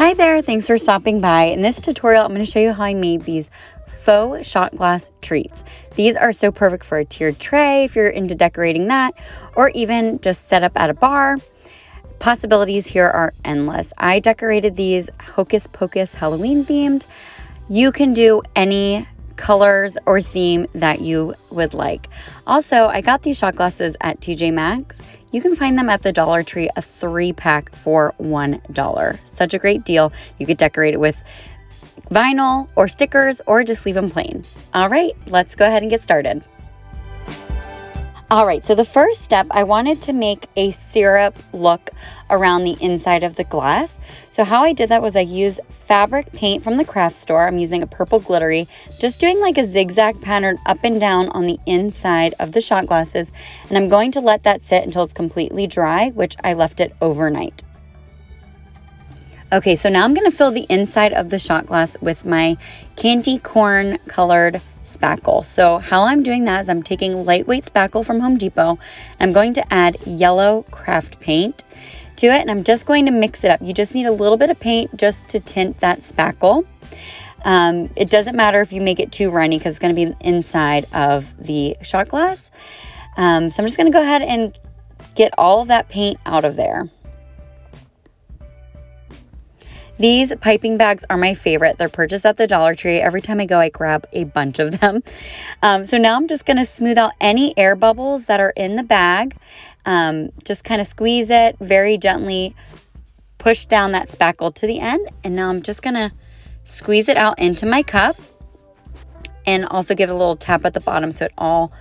Hi there, thanks for stopping by. In this tutorial, I'm going to show you how I made these faux shot glass treats. These are so perfect for a tiered tray if you're into decorating that, or even just set up at a bar. Possibilities here are endless. I decorated these Hocus Pocus Halloween themed. You can do any colors or theme that you would like. Also, I got these shot glasses at TJ Maxx. You can find them at the DollarTree, a 3-pack for $1. Such a great deal. You could decorate it with vinyl or stickers or just leave them plain. All right, let's go ahead and get started. All right, so the first step, I wanted to make a syrup look around the inside of the glass. So how I did that was I used fabric paint from the craft store. I'm using a purple glittery, just doing like a zigzag pattern up and down on the inside of the shot glasses. And I'm going to let that sit until it's completely dry, which I left it overnight. Okay, so now I'm gonna fill the inside of the shot glass with my candy corn colored spackle. So how I'm doing that is I'm taking lightweight spackle from Home Depot. I'm going to add yellow craft paint to it, and I'm just going to mix it up. You just need a little bit of paint just to tint that spackle. It doesn't matter if you make it too runny because it's going to be inside of the shot glass. So I'm just going to go ahead and get all of that paint out of there. These piping bags are my favorite. They're purchased at the Dollar Tree. Every time I go, I grab a bunch of them. So now I'm just gonna smooth out any air bubbles that are in the bag. Just kind of squeeze it, very gently push down that spackle to the end. And now I'm just gonna squeeze it out into my cup and also give it a little tap at the bottom so it all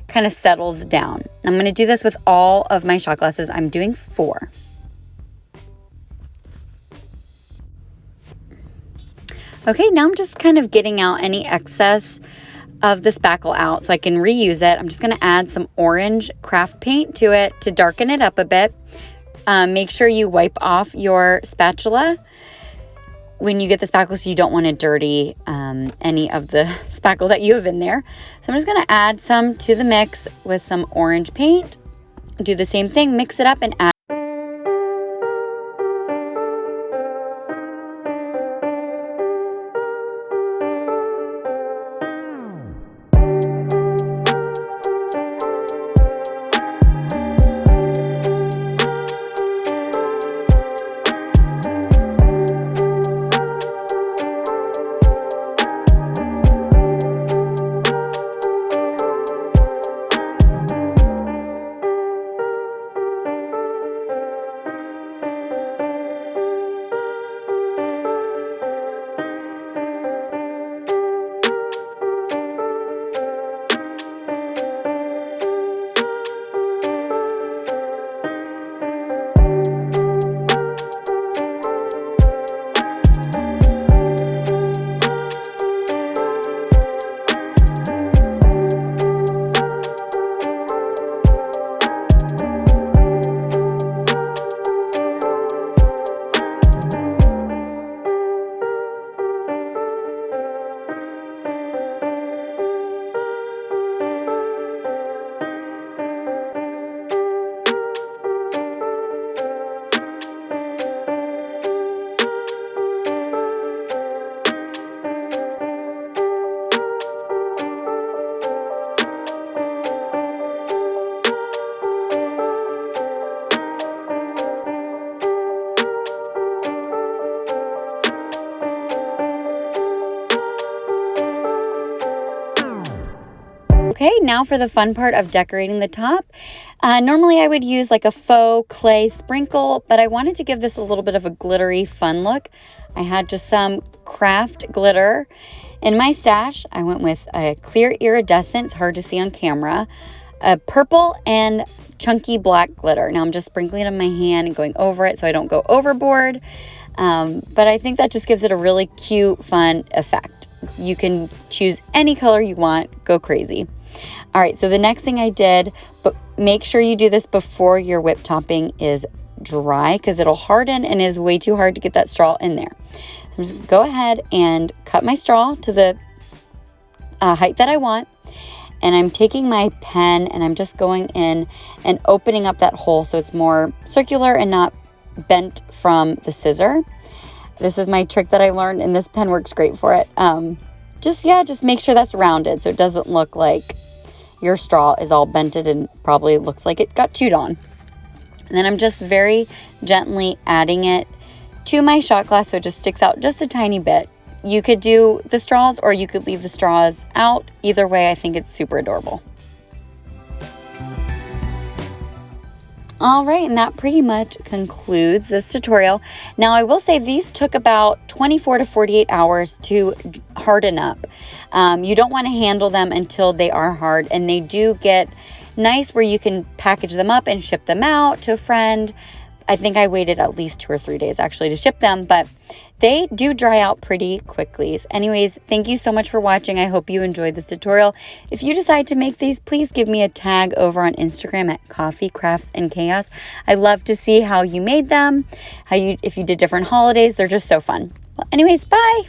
kind of settles down. I'm gonna do this with all of my shot glasses. I'm doing 4. Okay, now I'm just kind of getting out any excess of the spackle out so I can reuse it. I'm just going to add some orange craft paint to it to darken it up a bit. Make sure you wipe off your spatula when you get the spackle so you don't want to dirty any of the spackle that you have in there. So I'm just going to add some to the mix with some orange paint. Do the same thing, mix it up and add. Okay, now for the fun part of decorating the top. Normally I would use like a faux clay sprinkle, but I wanted to give this a little bit of a glittery fun look. I had just some craft glitter in my stash. I went with a clear iridescent, it's hard to see on camera, a purple and chunky black glitter. Now I'm just sprinkling it on my hand and going over it so I don't go overboard. But I think that just gives it a really cute, fun effect. You can choose any color you want, go crazy. All right, so the next thing I did, but make sure you do this before your whipped topping is dry because it'll harden and it is way too hard to get that straw in there. So I'm just gonna go ahead and cut my straw to the height that I want. And I'm taking my pen and I'm just going in and opening up that hole so it's more circular and not bent from the scissor. This is my trick that I learned, and this pen works great for it. Just make sure that's rounded so it doesn't look like your straw is all bented and probably looks like it got chewed on. And then I'm just very gently adding it to my shot glass so it just sticks out just a tiny bit. You could do the straws or you could leave the straws out. Either way, I think it's super adorable. All right, and that pretty much concludes this tutorial. Now, I will say these took about 24 to 48 hours to harden up. You don't want to handle them until they are hard, and they do get nice where you can package them up and ship them out to a friend. I think I waited at least 2 or 3 days actually to ship them, but they do dry out pretty quickly. Anyways, thank you so much for watching. I hope you enjoyed this tutorial. If you decide to make these, please give me a tag over on Instagram at Coffee Crafts and Chaos. I love to see how you made them, if you did different holidays. They're just so fun. Well, anyways, bye.